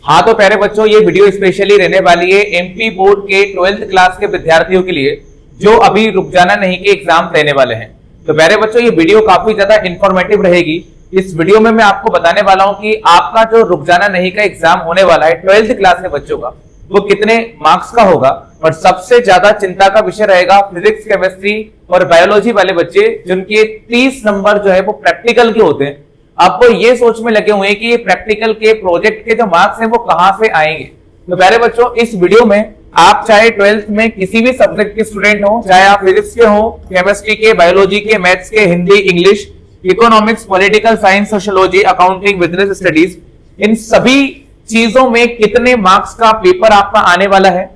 हाँ तो प्यारे बच्चों, ये वीडियो स्पेशली रहने वाली है एमपी बोर्ड के 12th क्लास के विद्यार्थियों के लिए जो अभी रुक जाना नहीं के एग्जाम देने वाले हैं। तो प्यारे बच्चों, ये वीडियो काफी ज्यादा इंफॉर्मेटिव रहेगी। इस वीडियो में मैं आपको बताने वाला हूं कि आपका जो रुक जाना नहीं का एग्जाम होने वाला है 12th क्लास के बच्चों का, वो कितने मार्क्स का होगा। और सबसे ज्यादा चिंता का विषय रहेगा फिजिक्स, केमिस्ट्री और बायोलॉजी वाले बच्चे, जिनके 30 नंबर जो है वो प्रैक्टिकल के होते हैं। आपको ये सोच में लगे हुए हैं कि ये प्रैक्टिकल के प्रोजेक्ट के जो मार्क्स हैं वो कहां से आएंगे। तो प्यारे बच्चों, इस वीडियो में आप चाहे 12th में किसी भी सब्जेक्ट के स्टूडेंट हो, चाहे आप फिजिक्स के हो, केमिस्ट्री के, बायोलॉजी के, मैथ्स के, Hindi, English, economics, political science, sociology, accounting, business studies, इन सभी चीजों में कितने मार्क्स का पेपर आपका आने वाला है,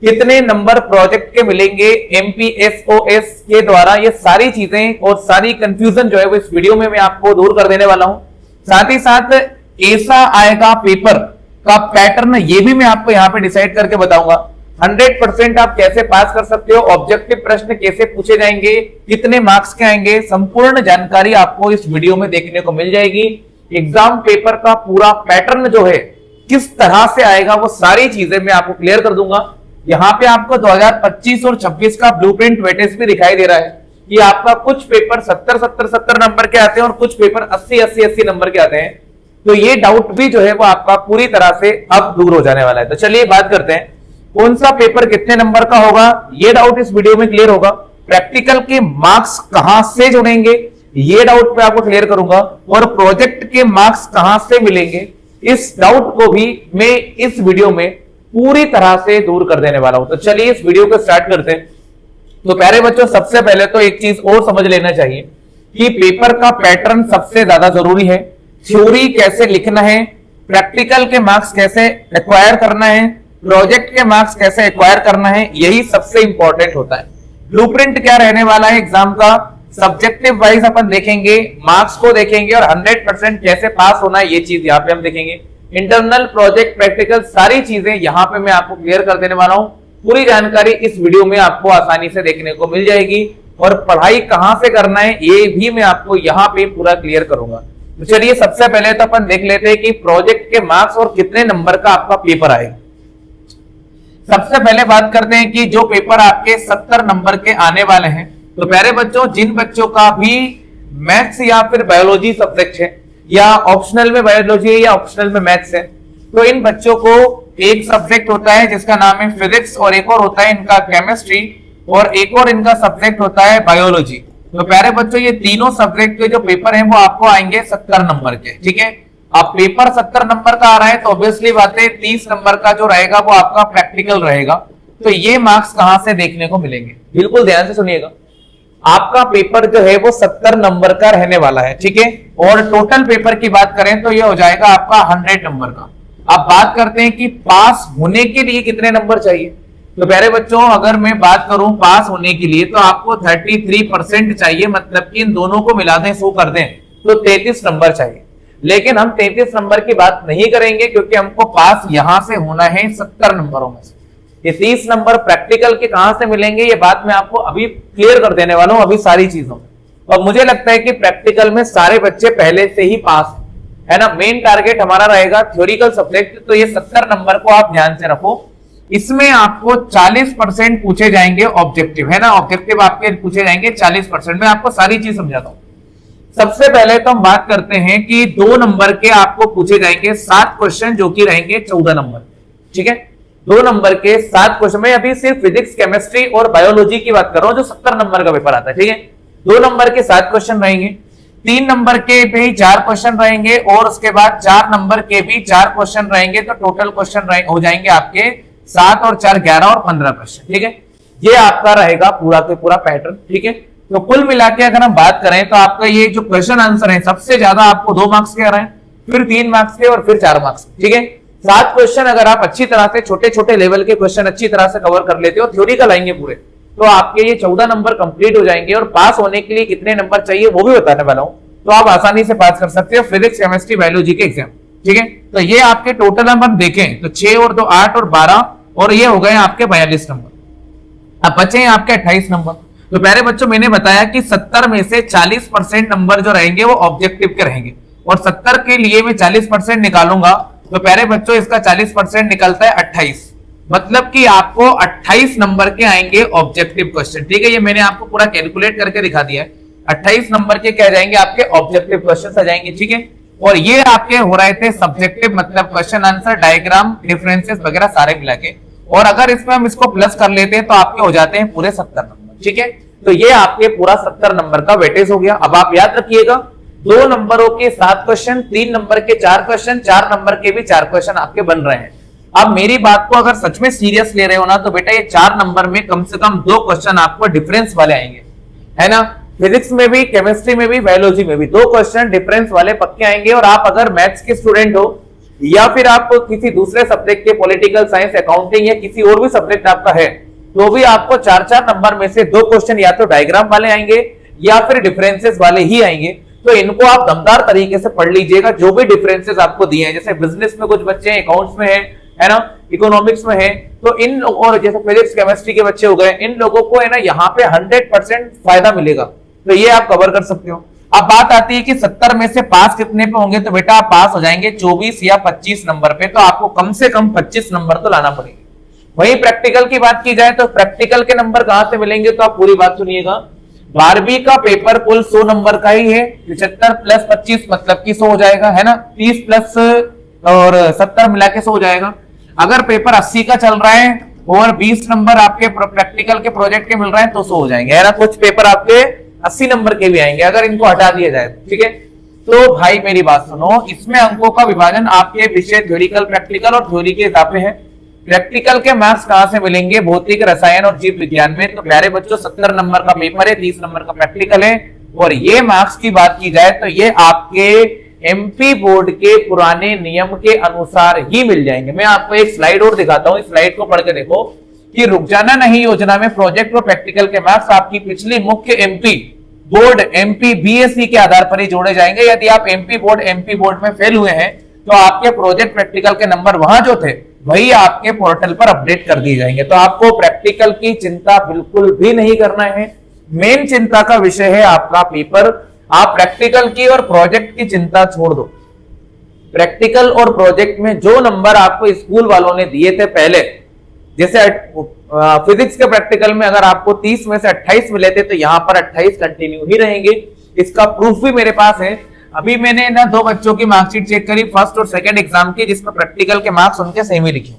कितने नंबर प्रोजेक्ट के मिलेंगे एमपीएसओएस के द्वारा, ये सारी चीजें और सारी कंफ्यूजन जो है वो इस वीडियो में मैं आपको दूर कर देने वाला हूं। साथ ही साथ कैसा आएगा पेपर का पैटर्न, ये भी मैं आपको यहां पे डिसाइड करके बताऊंगा। 100% आप कैसे पास कर सकते हो, ऑब्जेक्टिव प्रश्न कैसे पूछे जाएंगे, कितने मार्क्स के आएंगे, संपूर्ण जानकारी आपको इस वीडियो में देखने को मिल जाएगी। एग्जाम पेपर का पूरा पैटर्न जो है किस तरह से आएगा, वो सारी चीजें मैं आपको क्लियर कर दूंगा। यहाँ पे आपको 2025 और 26 का ब्लूप्रिंट वेटेज भी दिखाई दे रहा है कि आपका कुछ पेपर 70 नंबर के आते हैं और कुछ पेपर 80 नंबर के आते हैं। तो ये डाउट भी जो है वो आपका पूरी तरह से अब दूर हो जाने वाला है। तो चलिए बात करते हैं कौन सा पेपर कितने नंबर का होगा, ये डाउट इस वीडियो में क्लियर होगा। प्रैक्टिकल के मार्क्स कहां से जुड़ेंगे, ये डाउट मैं आपको क्लियर करूंगा। और प्रोजेक्ट के मार्क्स कहां से मिलेंगे, इस डाउट को भी मैं इस वीडियो में पूरी तरह से दूर कर देने वाला हूं। तो चलिए इस वीडियो को स्टार्ट करते हैं। तो प्यारे बच्चों, सबसे पहले तो एक चीज और समझ लेना चाहिए कि पेपर का पैटर्न सबसे ज्यादा जरूरी है। थ्योरी कैसे लिखना है, प्रैक्टिकल के मार्क्स कैसे एक्वायर करना है, प्रोजेक्ट के मार्क्स कैसे एक्वायर करना है, यही सबसे इंपॉर्टेंट होता है। ब्लूप्रिंट क्या रहने वाला है एग्जाम का, सब्जेक्टिव वाइज अपन देखेंगे, मार्क्स को देखेंगे और 100% कैसे पास होना है, ये चीज यहाँ पे हम देखेंगे। इंटरनल, प्रोजेक्ट, प्रैक्टिकल, सारी चीजें यहां पे मैं आपको क्लियर कर देने वाला हूं। पूरी जानकारी इस वीडियो में आपको आसानी से देखने को मिल जाएगी और पढ़ाई कहां से करना है ये भी मैं आपको यहां पे पूरा क्लियर करूंगा। तो चलिए सबसे पहले तो अपन देख लेते हैं कि प्रोजेक्ट के मार्क्स और कितने नंबर का आपका पेपर आएगा। सबसे पहले बात करते हैं कि जो पेपर आपके 70 नंबर के आने वाले हैं। तो प्यारे बच्चों, जिन बच्चों का भी मैथ्स या फिर बायोलॉजी सब्जेक्ट है, या ऑप्शनल में बायोलॉजी है या ऑप्शनल में मैथ्स है, तो इन बच्चों को एक सब्जेक्ट होता है जिसका नाम है फिजिक्स, और एक और होता है इनका केमिस्ट्री, और एक और इनका सब्जेक्ट होता है बायोलॉजी। तो प्यारे बच्चों, ये तीनों सब्जेक्ट के जो पेपर हैं वो आपको आएंगे 70 नंबर के। ठीक है, अब पेपर 70 नंबर का आ रहा है तो ऑब्वियसली बात है 30 नंबर का जो रहेगा वो आपका प्रैक्टिकल रहेगा। तो ये मार्क्स कहां से देखने को मिलेंगे, बिल्कुल ध्यान से सुनिएगा। आपका पेपर जो है वो 70 नंबर का रहने वाला है। ठीक है, और टोटल पेपर की बात करें तो ये हो जाएगा आपका 100 नंबर का। अब बात करते हैं कि पास होने के लिए कितने नंबर चाहिए। तो प्यारे बच्चों, अगर मैं बात करूं पास होने के लिए तो आपको 33% चाहिए, मतलब कि इन दोनों को मिला दें 100 कर दें तो 33 नंबर चाहिए। लेकिन हम 33 नंबर की बात नहीं करेंगे क्योंकि हमको पास यहां से होना है 70 नंबरों में से। ये 30 नंबर प्रैक्टिकल के कहां से मिलेंगे ये बात मैं आपको अभी क्लियर कर देने वाला हूं, अभी सारी चीजों में। और मुझे लगता है कि प्रैक्टिकल में सारे बच्चे पहले से ही पास है ना। मेन टारगेट हमारा रहेगा थ्योरिकल सब्जेक्ट, तो ये 70 नंबर को आप ध्यान से रखो। इसमें आपको 40% पूछे जाएंगे ऑब्जेक्टिव, है ना। ऑब्जेक्टिव आपके पूछे जाएंगे 40%। मैं आपको सारी चीज समझाता हूं। सबसे पहले तो हम बात करते हैं कि 2 नंबर के आपको पूछे जाएंगे 7 क्वेश्चन, जो कि रहेंगे 14 नंबर। ठीक है, 2 नंबर के 7 क्वेश्चन। मैं अभी सिर्फ फिजिक्स, केमिस्ट्री और बायोलॉजी की बात कर रहा हूं जो 70 नंबर का पेपर आता है। ठीक है, 2 नंबर के 7 क्वेश्चन रहेंगे, 3 नंबर के भी 4 क्वेश्चन रहेंगे, और उसके बाद 4 नंबर के भी 4 क्वेश्चन रहेंगे। तो टोटल क्वेश्चन हो जाएंगे आपके 7 और 4 11 और 15 क्वेश्चन। ठीक है, ये आपका रहेगा पूरा के पूरा पैटर्न। ठीक है, तो कुल मिला के अगर हम बात करें तो आपका ये जो क्वेश्चन आंसर है सबसे ज्यादा आपको 2 मार्क्स के आ रहे हैं, फिर 3 मार्क्स के और फिर 4 मार्क्स। ठीक है, 7 क्वेश्चन अगर आप अच्छी तरह से छोटे छोटे लेवल के क्वेश्चन अच्छी तरह से कवर कर लेते हो, थ्योरिकल आएंगे पूरे, तो आपके ये 14 नंबर कंप्लीट हो जाएंगे। और पास होने के लिए कितने नंबर चाहिए वो भी बताने वाला हूं, तो आप आसानी से पास कर सकते हो फिजिक्स, केमिस्ट्री, बायोलॉजी के एग्जाम। ठीक है, तो ये आपके टोटल नंबर देखें तो 6 और 2 8 और 12, और ये हो गए आपके 42 नंबर। अब बचे हैं आपके 28 नंबर। तो प्यारे बच्चों, मैंने बताया कि 70 में से 40% नंबर जो रहेंगे वो ऑब्जेक्टिव के रहेंगे, और 70 के लिए मैं 40% निकालूंगा तो प्यारे बच्चों इसका 40% निकलता है 28, मतलब कि आपको 28 नंबर के आएंगे ऑब्जेक्टिव क्वेश्चन। ठीक है, ये मैंने आपको पूरा कैलकुलेट करके दिखा दिया है। 28 नंबर के क्या जाएंगे आपके ऑब्जेक्टिव क्वेश्चन आ जाएंगे। ठीक है, और ये आपके हो रहे थे सब्जेक्टिव, मतलब क्वेश्चन आंसर, डायग्राम, डिफरेंसेस वगैरह सारे मिला के। और अगर इसमें हम इसको प्लस कर लेते हैं तो आपके हो जाते हैं पूरे 70 नंबर। ठीक है, तो ये आपके पूरा 70 नंबर का वेटेज हो गया। अब आप याद रखिएगा 2 नंबरों के 7 क्वेश्चन, 3 नंबर के 4 क्वेश्चन, 4 नंबर के भी 4 क्वेश्चन आपके बन रहे हैं। अब मेरी बात को अगर सच में सीरियस ले रहे हो ना तो बेटा ये 4 नंबर में कम से कम 2 क्वेश्चन आपको डिफरेंस वाले आएंगे, है ना। फिजिक्स में भी, केमिस्ट्री में भी, बायोलॉजी में भी 2 क्वेश्चन डिफरेंस वाले पक्के आएंगे। और आप अगर मैथ्स के स्टूडेंट हो या फिर आप किसी दूसरे सब्जेक्ट के, पॉलिटिकल साइंस, अकाउंटिंग या किसी और भी सब्जेक्ट आपका है, तो भी आपको 4-4 नंबर में से 2 क्वेश्चन या तो डायग्राम वाले आएंगे या फिर डिफरेंसेस वाले ही आएंगे। तो इनको आप दमदार तरीके से पढ़ लीजिएगा। जो भी डिफरेंसेस आपको दिए हैं, जैसे बिजनेस में कुछ बच्चे हैं, अकाउंट्स में है ना, इकोनॉमिक्स में है, तो इन, और जैसे फिजिक्स केमिस्ट्री के बच्चे हो गए, इन लोगों को है ना यहाँ पे 100% फायदा मिलेगा। तो ये आप कवर कर सकते हो। अब बात आती है कि 70 में से पास कितने पे होंगे, तो बेटा आप पास हो जाएंगे 24 या 25 नंबर पे। तो आपको कम से कम 25 नंबर तो लाना पड़ेगा। वहीं प्रैक्टिकल की बात की जाए तो प्रैक्टिकल के नंबर कहां से मिलेंगे, तो आप पूरी बात सुनिएगा। 12वीं का पेपर कुल 100 नंबर का ही है, 75 प्लस 25 मतलब कि 100 हो जाएगा, है ना। 30 प्लस और 70 मिला के 100 हो जाएगा। अगर पेपर 80 का चल रहा है और 20 नंबर आपके प्रैक्टिकल के प्रोजेक्ट के मिल रहे हैं तो 100 हो जाएंगे, है ना। कुछ पेपर आपके 80 नंबर के भी आएंगे अगर इनको हटा दिया जाए। ठीक है, तो भाई मेरी बात सुनो, इसमें अंकों का विभाजन आपके विषय थ्योरिकल, प्रैक्टिकल और थ्योरी के हिसाब से है। प्रैक्टिकल के मार्क्स कहां से मिलेंगे, भौतिक, रसायन और जीव विज्ञान में। तो प्यारे बच्चों 70 नंबर का पेपर है, 30 नंबर का प्रैक्टिकल है। और ये मार्क्स की बात की जाए तो ये आपके एमपी बोर्ड के पुराने नियम के अनुसार ही मिल जाएंगे। मैं आपको एक स्लाइड और दिखाता हूं, इस स्लाइड को पढ़ के देखो कि रुक जाना नहीं योजना में प्रोजेक्ट और प्रैक्टिकल के मार्क्स आपकी पिछली मुख्य एमपी बोर्ड, एमपी बीएससी के आधार पर ही जोड़े जाएंगे। यदि आप एमपी बोर्ड में फेल हुए हैं तो आपके प्रोजेक्ट प्रैक्टिकल के नंबर वहां जो थे वही आपके पोर्टल पर अपडेट कर दिए जाएंगे। तो आपको प्रैक्टिकल की चिंता बिल्कुल भी नहीं करना है। मेन चिंता का विषय है आपका पेपर। आप प्रैक्टिकल की और प्रोजेक्ट की चिंता छोड़ दो। प्रैक्टिकल और प्रोजेक्ट में जो नंबर आपको स्कूल वालों ने दिए थे पहले, जैसे फिजिक्स के प्रैक्टिकल में अगर आपको 30 में से 28 मिले थे तो यहां पर 28 कंटिन्यू ही रहेंगे। इसका प्रूफ भी मेरे पास है। अभी मैंने ना 2 बच्चों की मार्कशीट चेक करी, फर्स्ट और सेकंड एग्जाम की, जिसमें प्रैक्टिकल के मार्क्स उनके सेम ही लिखे,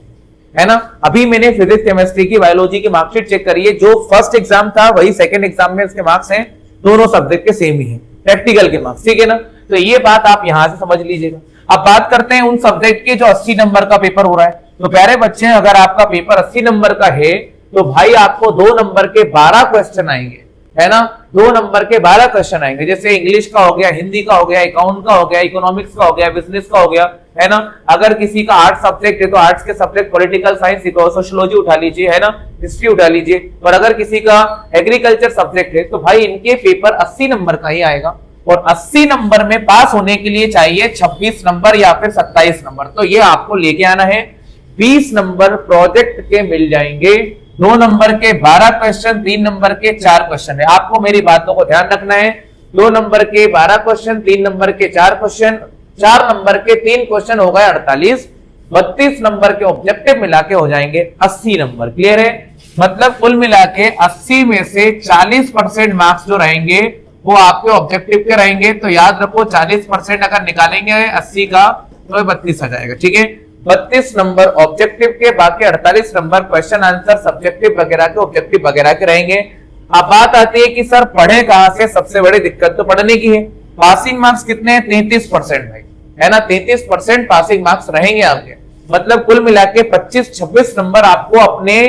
है ना। अभी मैंने फिजिक्स, केमिस्ट्री की, बायोलॉजी की मार्कशीट चेक करी है, जो फर्स्ट एग्जाम था वही सेकंड एग्जाम में उसके मार्क्स हैं, दोनों सब्जेक्ट के सेम ही है प्रैक्टिकल के मार्क्स। ठीक है ना, तो ये बात आप यहां से समझ लीजिएगा। अब बात करते हैं उन सब्जेक्ट के जो 80 नंबर का पेपर हो रहा है। तो प्यारे बच्चे, अगर आपका पेपर 80 नंबर का है तो भाई आपको 2 नंबर के 12 क्वेश्चन आएंगे, है ना। 2 नंबर के 12 क्वेश्चन आएंगे, जैसे इंग्लिश का हो गया, हिंदी का हो गया, अकाउंट का हो गया, इकोनॉमिक्स का हो गया, बिजनेस का हो गया, है ना। अगर किसी का आर्ट्स सब्जेक्ट है तो आर्ट्स के सब्जेक्ट पॉलिटिकल साइंस, सोशियोलॉजी उठा लीजिए, है ना, हिस्ट्री उठा लीजिए। और अगर किसी का एग्रीकल्चर सब्जेक्ट है तो भाई इनके पेपर 80 नंबर का ही आएगा। और 80 नंबर में पास होने के लिए चाहिए 26 नंबर या फिर 27 नंबर। तो ये आपको लेके आना है। 20 नंबर प्रोजेक्ट के मिल जाएंगे, 2 नंबर के 12 क्वेश्चन, 3 नंबर के 4 क्वेश्चन है। आपको मेरी बातों को ध्यान रखना है। 2 नंबर के 12 क्वेश्चन, 3 नंबर के 4 क्वेश्चन, 4 नंबर के 3 क्वेश्चन हो गए 48, 32 नंबर के ऑब्जेक्टिव मिला के हो जाएंगे 80 नंबर। क्लियर है, मतलब कुल मिला के 80 में से 40% मार्क्स जो रहेंगे वो आपके ऑब्जेक्टिव के रहेंगे। तो याद रखो 40% अगर निकालेंगे 80 का तो 32 आ जाएगा। ठीक है, 32 नंबर ऑब्जेक्टिव के, बाकी 48 नंबर क्वेश्चन आंसर, सब्जेक्टिव वगैरह के, ऑब्जेक्टिव वगैरह के रहेंगे। अब बात आती है कि सर पढ़े कहां से, सबसे बड़ी दिक्कत तो पढ़ने की है। पासिंग मार्क्स कितने हैं, 33% भाई, है ना। 33% पासिंग मार्क्स रहेंगे आपके, मतलब कुल मिला के 25-26 नंबर आपको अपने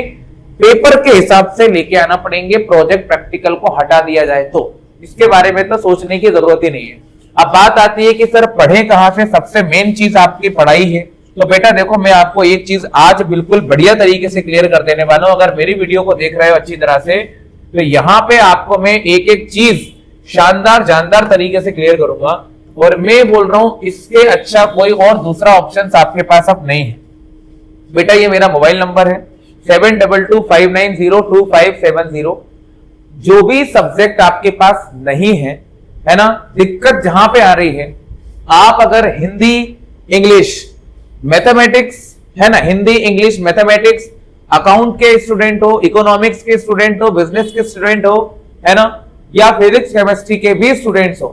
पेपर के हिसाब से लेके आना पड़ेंगे। प्रोजेक्ट प्रैक्टिकल को हटा दिया जाए तो इसके बारे में तो सोचने की जरूरत ही नहीं है। अब बात आती है कि सर पढ़े कहां से, सबसे मेन चीज आपकी पढ़ाई है। तो बेटा देखो, मैं आपको एक चीज आज बिल्कुल बढ़िया तरीके से क्लियर कर देने वाला हूं। अगर मेरी वीडियो को देख रहे हो अच्छी तरह से तो यहाँ पे आपको मैं एक एक चीज शानदार जानदार तरीके से क्लियर करूंगा। और मैं बोल रहा हूं इसके अच्छा कोई और दूसरा ऑप्शन आपके पास अब नहीं है। बेटा ये मेरा मोबाइल नंबर है 7225902570। जो भी सब्जेक्ट आपके पास नहीं है, है ना, दिक्कत जहां पे आ रही है, आप अगर हिंदी, इंग्लिश, मैथमेटिक्स है ना, हिंदी इंग्लिश मैथमेटिक्स, अकाउंट के स्टूडेंट हो, इकोनॉमिक्स के स्टूडेंट हो, बिजनेस के स्टूडेंट हो, है ना, या फिजिक्स केमिस्ट्री के भी स्टूडेंट्स हो,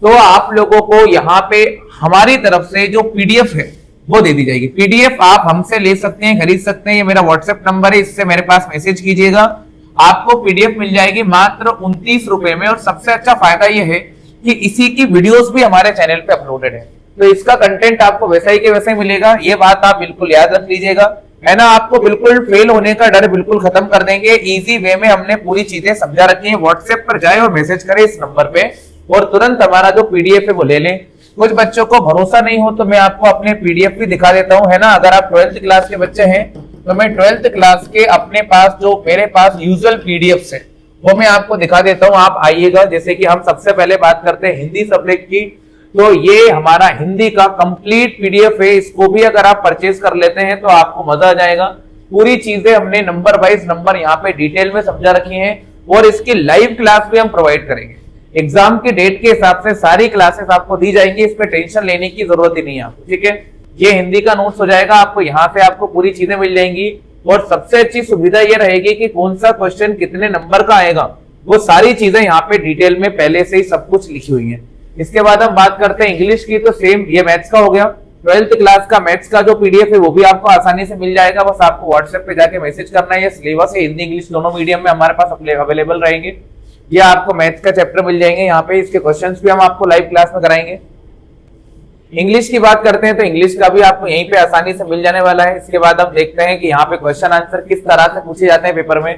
तो आप लोगों को यहाँ पे हमारी तरफ से जो पीडीएफ है वो दे दी जाएगी। पीडीएफ आप हमसे ले सकते हैं, खरीद सकते हैं। ये मेरा व्हाट्सएप नंबर है, इससे मेरे पास मैसेज कीजिएगा, आपको पीडीएफ मिल जाएगी मात्र 29 रुपए में। और सबसे अच्छा फायदा ये है कि इसी की वीडियोस भी हमारे चैनल पे अपलोडेड है, तो इसका कंटेंट आपको वैसा ही के वैसा ही मिलेगा। ये बात आप बिल्कुल याद रख लीजिएगा, है ना। आपको बिल्कुल फेल होने का डर बिल्कुल खत्म कर देंगे। इजी वे में हमने पूरी चीजें समझा रखी है। व्हाट्सएप पर जाए और मैसेज करें इस नंबर पे और तुरंत हमारा जो पीडीएफ है वो ले लें। कुछ बच्चों को भरोसा नहीं हो तो मैं आपको अपने पीडीएफ भी दिखा देता हूं, है ना। अगर आप 12th क्लास के बच्चे हैं तो मैं 12th क्लास के अपने पास जो मेरे पास यूजुअल पीडीएफ है वो मैं आपको दिखा देता हूं। आप आइएगा। जैसे कि हम सबसे पहले बात करते हैं हिंदी सब्जेक्ट की, तो ये हमारा हिंदी का कंप्लीट पीडीएफ है। इसको भी अगर आप परचेज कर लेते हैं तो आपको मजा आ जाएगा। पूरी चीजें हमने नंबर वाइज नंबर यहाँ पे डिटेल में समझा रखी हैं और इसकी लाइव क्लास भी हम प्रोवाइड करेंगे। एग्जाम की डेट के हिसाब से सारी क्लासेस आपको दी जाएंगी, इस पे टेंशन लेने की जरूरत ही नहीं है आपको, ठीक है। ये हिंदी का नोट्स हो जाएगा, आपको यहाँ से आपको पूरी चीजें मिल जाएंगी। और सबसे अच्छी सुविधा ये रहेगी कि कौन सा क्वेश्चन कितने नंबर का आएगा वो सारी चीजें यहाँ पे डिटेल में पहले से ही सब कुछ लिखी हुई है। इसके बाद हम बात करते हैं इंग्लिश की, तो सेम ये मैथ्स का हो गया। 12th क्लास का मैथ्स का जो पीडीएफ है वो भी आपको आसानी से मिल जाएगा। बस आपको व्हाट्सएप पे जाके मैसेज करना है। ये सिलेबस है हिंदी इंग्लिश दोनों मीडियम में हमारे पास अवेलेबल रहेंगे। ये आपको मैथ्स का चैप्टर मिल जाएंगे यहाँ पे, इसके क्वेश्चंस भी हम आपको लाइव क्लास में कराएंगे। इंग्लिश की बात करते हैं तो इंग्लिश का भी आपको यहीं पे आसानी से मिल जाने वाला है। इसके बाद हम देखते हैं कि यहाँ पे क्वेश्चन आंसर किस तरह से पूछे जाते हैं पेपर में।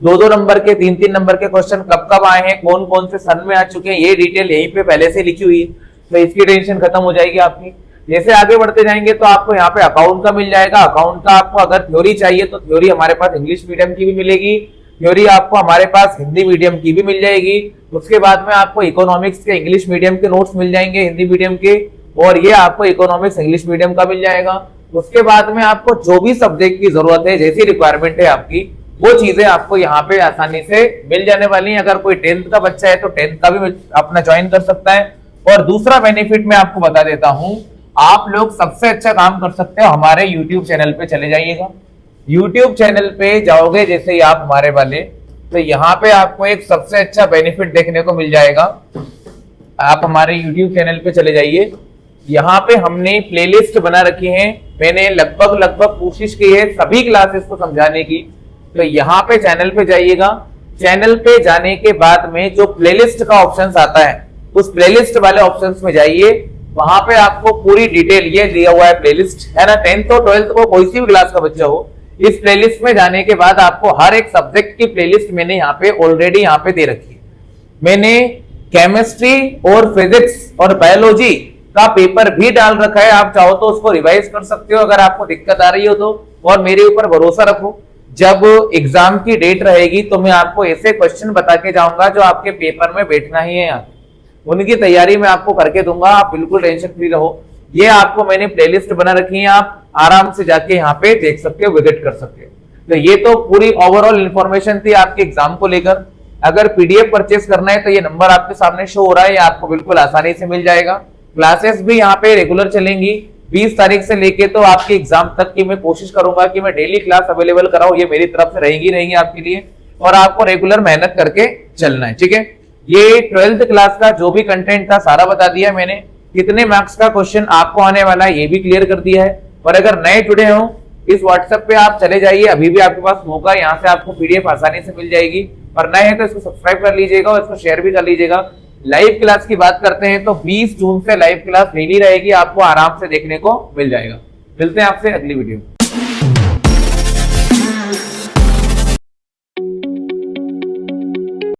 2-2 नंबर के 3-3 नंबर के क्वेश्चन कब कब आए हैं, कौन कौन से सन में आ चुके हैं, ये डिटेल यहीं पे पहले से लिखी हुई है, तो इसकी टेंशन खत्म हो जाएगी आपकी। जैसे आगे बढ़ते जाएंगे तो आपको यहाँ पे अकाउंट का मिल जाएगा। अकाउंट का आपको अगर थ्योरी चाहिए तो थ्योरी हमारे पास इंग्लिश मीडियम की भी मिलेगी, थ्योरी आपको हमारे पास हिंदी मीडियम की भी मिल जाएगी। उसके बाद में आपको इकोनॉमिक्स के इंग्लिश मीडियम के नोट्स मिल जाएंगे हिंदी मीडियम के, और ये आपको इकोनॉमिक्स इंग्लिश मीडियम का मिल जाएगा। उसके बाद में आपको जो भी सब्जेक्ट की जरूरत है, जैसी रिक्वायरमेंट है आपकी, वो चीजें आपको यहाँ पे आसानी से मिल जाने वाली हैं। अगर कोई 10th का बच्चा है तो 10th का भी अपना ज्वाइन कर सकता है। और दूसरा बेनिफिट मैं आपको बता देता हूं, आप लोग सबसे अच्छा काम कर सकते हो, हमारे यूट्यूब चैनल पे चले जाइएगा। यूट्यूब चैनल पे जाओगे जैसे ही आप हमारे वाले, तो यहाँ पे आपको एक सबसे अच्छा बेनिफिट देखने को मिल जाएगा। आप हमारे यूट्यूब चैनल पे चले जाइए, यहाँ पे हमने प्लेलिस्ट बना रखी है। मैंने लगभग कोशिश की है सभी क्लासेस को समझाने की। तो यहाँ पे चैनल पे जाइएगा। चैनल पे जाने के बाद में जो प्लेलिस्ट का ऑप्शन आता है, उस प्लेलिस्ट वाले ऑप्शन में जाइए। वहां पे आपको पूरी डिटेल ये दिया हुआ है, प्लेलिस्ट है ना। 10th और 12th को कोई सी भी क्लास का बच्चा हो, इस प्लेलिस्ट में जाने के बाद आपको हर एक सब्जेक्ट की प्लेलिस्ट मैंने यहाँ पे ऑलरेडी यहाँ पे दे रखी है। मैंने केमिस्ट्री और फिजिक्स और बायोलॉजी का पेपर भी डाल रखा है। आप चाहो तो उसको रिवाइज कर सकते हो अगर आपको दिक्कत आ रही हो तो। और मेरे ऊपर भरोसा रखो, जब एग्जाम की डेट रहेगी तो मैं आपको ऐसे क्वेश्चन बता के जाऊंगा जो आपके पेपर में बैठना ही है। यहाँ उनकी तैयारी मैं आपको करके दूंगा, आप बिल्कुल टेंशन फ्री रहो। ये आपको मैंने प्लेलिस्ट बना रखी है, आप आराम से जाके यहाँ पे देख सकते हो, विजिट कर सकते हो। तो ये तो पूरी ओवरऑल इंफॉर्मेशन थी आपके एग्जाम को लेकर। अगर पीडीएफ परचेस करना है तो ये नंबर आपके सामने शो हो रहा है, ये आपको बिल्कुल आसानी से मिल जाएगा। क्लासेस भी यहाँ पे रेगुलर चलेंगी 20 तारीख से लेके तो आपके एग्जाम तक की मैं कोशिश करूंगा कि मैं डेली क्लास अवेलेबल कराऊं। ये मेरी तरफ से रहेंगी आपके लिए, और आपको रेगुलर मेहनत करके चलना है, ठीक है। ये 12th क्लास का जो भी कंटेंट था सारा बता दिया मैंने। कितने मार्क्स का क्वेश्चन आपको आने वाला है ये भी क्लियर कर दिया है। और अगर नए जुड़े हो, इस व्हाट्सएप पे आप चले जाइए, अभी भी आपके पास मौका, यहाँ से आपको पीडीएफ आसानी से मिल जाएगी। और नए हैं तो इसको सब्सक्राइब कर लीजिएगा और इसको शेयर भी कर लीजिएगा। लाइव क्लास की बात करते हैं तो 20 जून से लाइव क्लास डेली रहेगी, आपको आराम से देखने को मिल जाएगा। मिलते हैं आपसे अगली वीडियो।